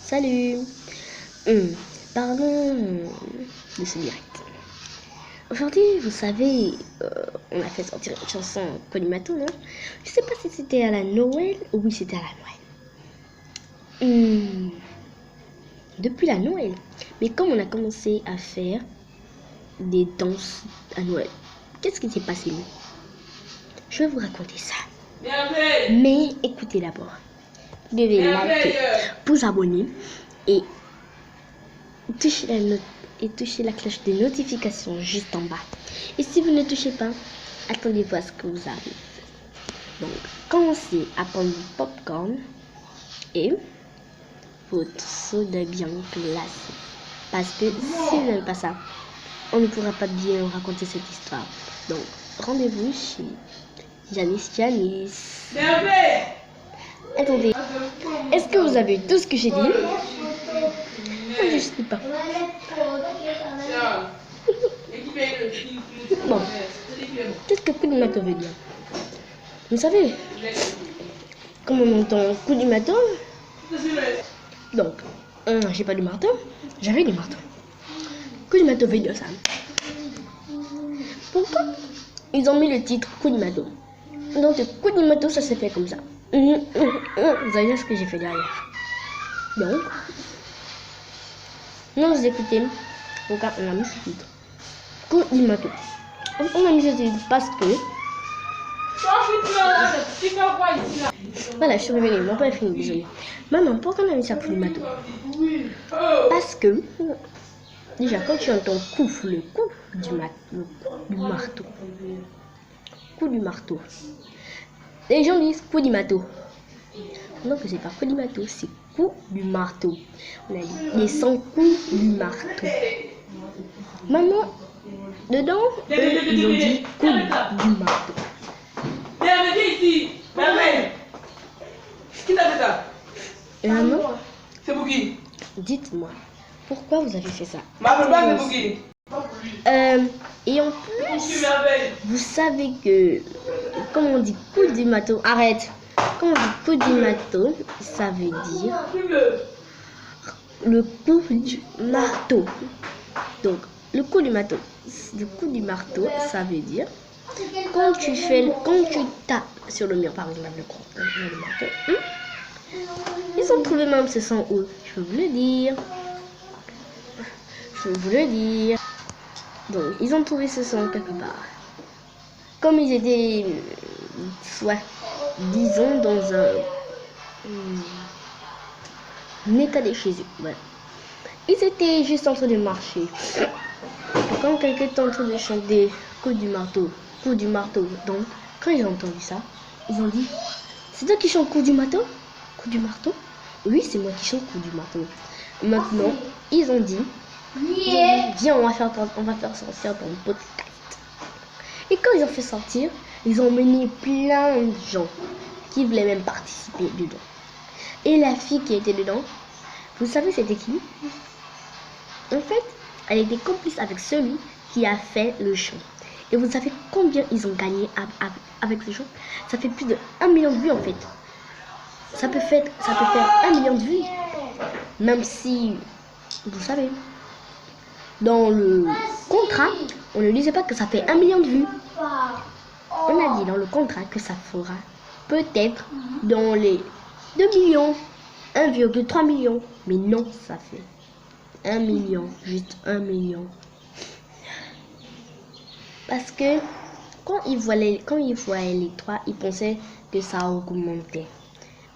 Salut. Parlons de ce direct. Aujourd'hui, vous savez, on a fait sortir une chanson Colimato, non? Je sais pas si c'était à la Noël ou oui, c'était à la Noël. Depuis la Noël. Mais comme on a commencé à faire des danses à Noël, qu'est-ce qui s'est passé? Je vais vous raconter ça. Mais écoutez d'abord. Vous devez liker, vous abonner et toucher la cloche de notification juste en bas. Et si vous ne touchez pas, attendez-vous à ce que vous arrive. Donc, commencez à prendre du popcorn et votre soda bien glacé. Parce que si vous n'aimez pas ça, on ne pourra pas bien raconter cette histoire. Donc, rendez-vous chez Janice. Attendez, est-ce que vous avez tout ce que j'ai dit? Moi, je ne sais pas. Bon, qu'est-ce que Colimato veut dire? Vous savez, comme on entend Colimato, donc, j'ai pas de marteau, j'avais des marteaux. Colimato veut dire ça. Pourquoi ils ont mis le titre Colimato? Donc, Colimato, ça s'est fait comme ça. Vous allez voir ce que j'ai fait derrière. Donc, non, vous écoutez, pourquoi on a mis ce titre Colimato. On a mis ce titre parce que voilà, je suis réveillée, mon père est fini, désolé. Maman, pourquoi on a mis ça Colimato? Parce que déjà, quand tu entends le coup du marteau, les gens disent coup du marteau. Non, que c'est pas coup du marteau, c'est coup du marteau. On a dit les 100 coups du marteau. Maman, dedans, ils ont dit coup du marteau. Qui t'a fait ça? Et maman, c'est Bouki. Dites-moi, pourquoi vous avez fait ça? M'appelle pas, c'est Bouki. Et en plus, vous savez que, comme on dit coup du marteau, arrête. Comme on dit coup du marteau, ça veut dire le coup du marteau. Donc, le coup du marteau, ça veut dire quand tu tapes sur le mur, par exemple, le marteau. Ils ont trouvé même ce son où, je veux vous le dire. Donc, ils ont trouvé ce son quelque part. Comme ils étaient, soit, disons, dans un état de chez eux. Voilà. Ils étaient juste en train de marcher. Quand quelqu'un était en train de chanter coup du marteau. Donc, quand ils ont entendu ça, ils ont dit, c'est toi qui chante coup du marteau? Coup du marteau? Oui, c'est moi qui chante coup du marteau. Maintenant, ils ont dit, viens, on va faire sortir ton podcast. Et quand ils ont fait sortir, ils ont mené plein de gens qui voulaient même participer dedans. Et la fille qui était dedans, vous savez c'était qui? En fait, elle était complice avec celui qui a fait le chant. Et vous savez combien ils ont gagné avec ce chant? Ça fait plus de 1 million de vues en fait. Ça peut faire 1 million de vues. Même si, vous savez, dans le contrat, on ne disait pas que ça fait 1 million de vues. On a dit dans le contrat que ça fera peut-être dans les 2 millions, 1,3 million. Mais non, ça fait 1 million, juste 1 million. Parce que quand ils voyaient les 3, ils pensaient que ça augmentait.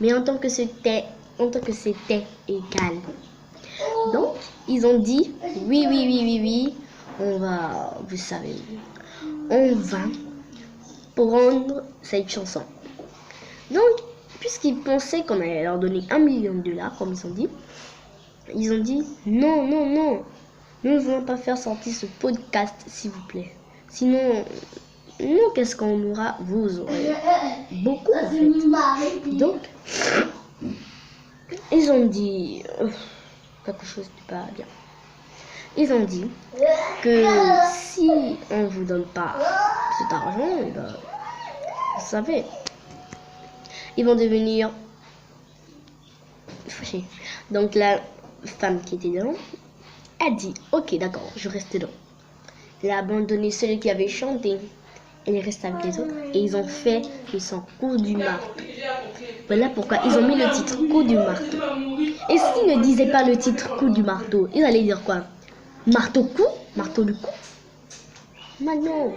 Mais en tant que c'était égal. Donc, ils ont dit, oui, on va, vous savez, on va prendre cette chanson. Donc, puisqu'ils pensaient qu'on allait leur donner 1 million de dollars, comme ils ont dit, non, nous ne voulons pas faire sortir ce podcast, s'il vous plaît. Sinon, nous, qu'est-ce qu'on aura? Vous aurez beaucoup, en fait. Donc, ils ont dit quelque chose de pas bien. Ils ont dit que si on vous donne pas cet argent, vous savez, ils vont devenir fâché. Donc la femme qui était dedans, elle dit, ok, d'accord, je reste dedans. Elle a abandonné celui qui avait chanté. Elle est restée avec les autres et ils ont fait son coup du marteau. Voilà pourquoi ils ont mis le titre coup du marteau. Et s'ils ne disaient pas le titre coup du marteau, ils allaient dire quoi? Marteau coup? Marteau le coup? Mais non.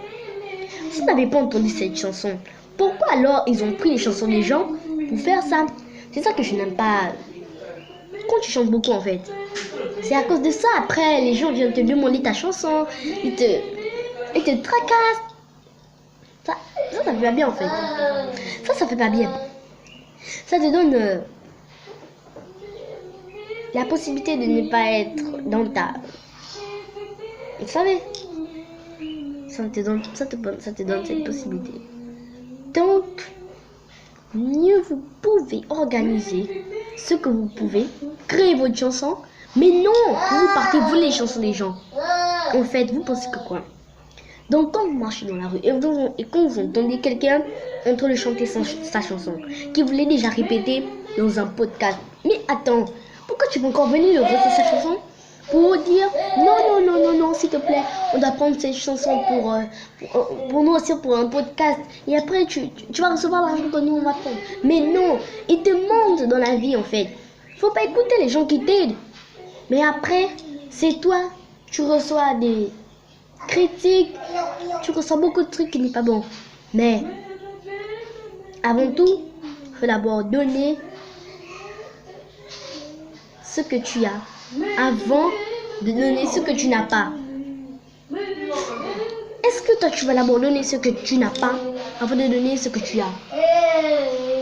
Si vous n'avez pas entendu cette chanson, pourquoi alors ils ont pris les chansons des gens pour faire ça? C'est ça que je n'aime pas quand tu chantes beaucoup en fait. C'est à cause de ça, après les gens viennent te demander ta chanson, ils te tracassent. Ça fait pas bien en fait. Ça fait pas bien. Ça te donne la possibilité de ne pas être dans ta... Vous savez, ça te donne cette possibilité. Donc, mieux vous pouvez organiser ce que vous pouvez, créer votre chanson, mais non, vous partez voler les chansons des gens. En fait, vous pensez que quoi? Donc, quand vous marchez dans la rue et quand vous entendez quelqu'un en train de chanter sa chanson, qui vous l'a déjà répété dans un podcast, mais attends, pourquoi tu peux encore venir le voter sa chanson pour dire non, s'il te plaît, on doit prendre cette chanson pour nous aussi pour un podcast et après tu vas recevoir l'argent que nous on va prendre. Mais non, ils te mentent dans la vie en fait. Faut pas écouter les gens qui t'aident. Mais après, c'est toi, tu reçois des critiques, tu reçois beaucoup de trucs qui n'est pas bon. Mais avant tout, il faut d'abord donner ce que tu as avant de donner ce que tu n'as pas. Est-ce que toi tu vas d'abord donner ce que tu n'as pas avant de donner ce que tu as?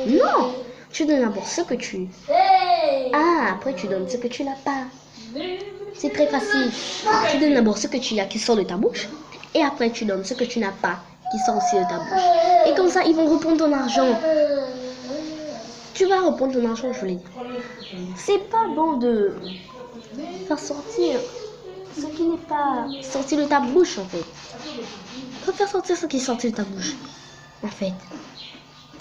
Non, tu donnes d'abord ce que tu as, après tu donnes ce que tu n'as pas. C'est très facile. Tu donnes d'abord ce que tu as qui sort de ta bouche et après tu donnes ce que tu n'as pas qui sort aussi de ta bouche. Et comme ça ils vont reprendre ton argent. Tu vas reprendre ton argent, je vous l'ai dit. C'est pas bon de faire sortir ce qui n'est pas sorti de ta bouche en fait. Faut faire sortir ce qui est sorti de ta bouche. En fait.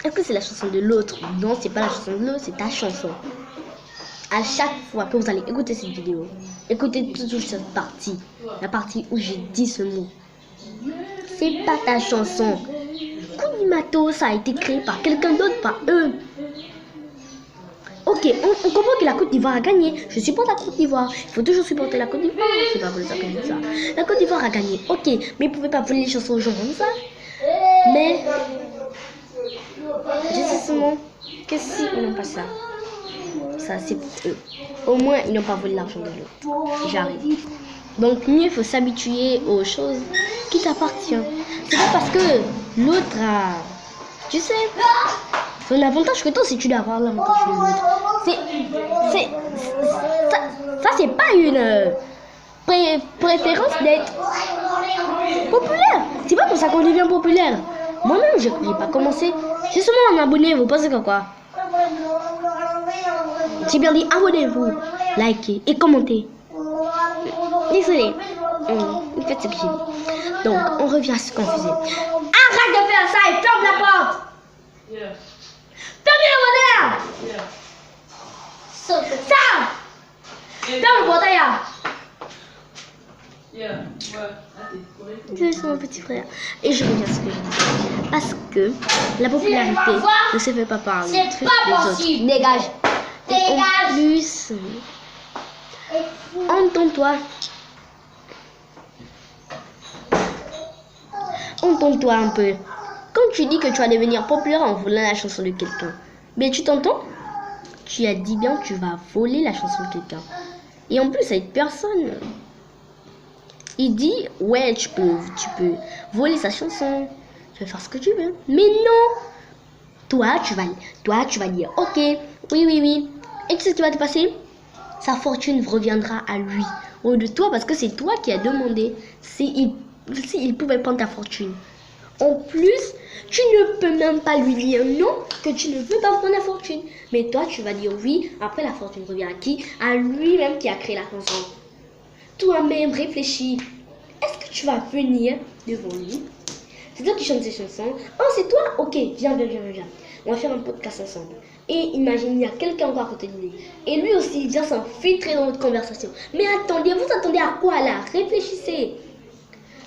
Est-ce que c'est la chanson de l'autre? Non, c'est pas la chanson de l'autre, c'est ta chanson. À chaque fois que vous allez écouter cette vidéo, écoutez toujours cette partie. La partie où j'ai dit ce mot. C'est pas ta chanson. Coup du marteau, ça a été créé par quelqu'un d'autre, pas eux. Ok, on comprend que la Côte d'Ivoire a gagné. Je supporte la Côte d'Ivoire. Il faut toujours supporter la Côte d'Ivoire. C'est pas pour ça que je dis ça. La Côte d'Ivoire a gagné. Ok, mais vous pouvez pas voler les chansons aux gens comme ça. Mais je sais seulement que si ils n'ont pas ça, ça c'est pour eux. Au moins ils n'ont pas volé l'argent de l'autre. J'arrive. Donc mieux faut s'habituer aux choses qui t'appartiennent. C'est pas parce que l'autre a, tu sais, c'est un avantage que toi si tu dois avoir l'avantage de l'autre. Ça c'est pas une préférence d'être populaire. C'est pas pour ça qu'on devient populaire. Moi-même je n'ai pas commencé. J'ai seulement un abonné, vous pensez que quoi? J'ai bien dit abonnez-vous, likez et commentez. Désolé, faites ce que j'ai dit. Donc on revient à ce qu'on faisait. Arrête de faire ça et ferme la porte. Fermez le modèle. Ça. Ferme le portail. Je suis mon petit frère. Et je reviens à ce que je disais. Parce que la popularité ne se fait pas par les trucs des autres. Dégage. Et en plus, entends-toi. Entends-toi un peu. Quand tu dis que tu vas devenir populaire en volant la chanson de quelqu'un, mais tu t'entends? Tu as dit bien que tu vas voler la chanson de quelqu'un. Et en plus, cette personne, il dit, ouais, tu peux voler sa chanson, tu vas faire ce que tu veux. Mais non! Toi, tu vas dire, ok, oui. Et tu sais ce qui va te passer? Sa fortune reviendra à lui. Au lieu de toi, parce que c'est toi qui as demandé s'il pouvait prendre ta fortune. En plus, tu ne peux même pas lui dire non, que tu ne veux pas prendre la fortune. Mais toi, tu vas dire oui. Après, la fortune revient à qui? À lui-même qui a créé la chanson. Toi-même, réfléchis. Est-ce que tu vas venir devant lui? C'est toi qui chantes ces chansons. Oh, c'est toi? Ok, viens. On va faire un podcast ensemble. Et imagine, il y a quelqu'un encore à côté de lui. Et lui aussi, il vient s'infiltrer dans notre conversation. Mais attendez, vous attendez à quoi là? Réfléchissez.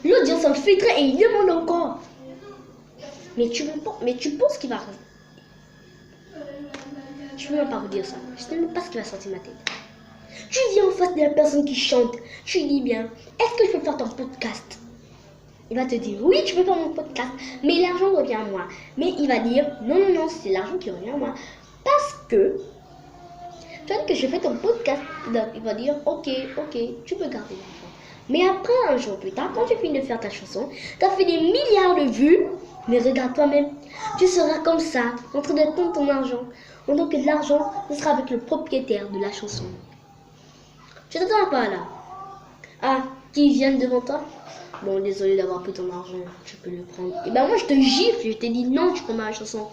L'autre vient s'infiltrer et il demande encore. Mais tu penses qu'il va... Je ne peux même pas vous dire ça. Je ne sais même pas ce qui va sortir de ma tête. Tu viens en face de la personne qui chante. Tu dis bien, est-ce que je peux faire ton podcast? Il va te dire, oui, tu peux faire mon podcast, mais l'argent revient à moi. Mais il va dire, non, non, non, c'est l'argent qui revient à moi. Parce que, tu as dit que je fais ton podcast. Donc, il va dire, ok, tu peux garder l'argent. Mais après, un jour plus tard, quand tu finis de faire ta chanson, tu as fait des milliards de vues. Mais regarde toi-même, tu seras comme ça, en train de prendre ton argent. Donc l'argent, ce sera avec le propriétaire de la chanson. Tu t'attends pas là? Ah, qui viennent devant toi? Bon, désolé d'avoir pris ton argent, tu peux le prendre. Et ben moi je te gifle, je t'ai dit non, tu prends ma chanson.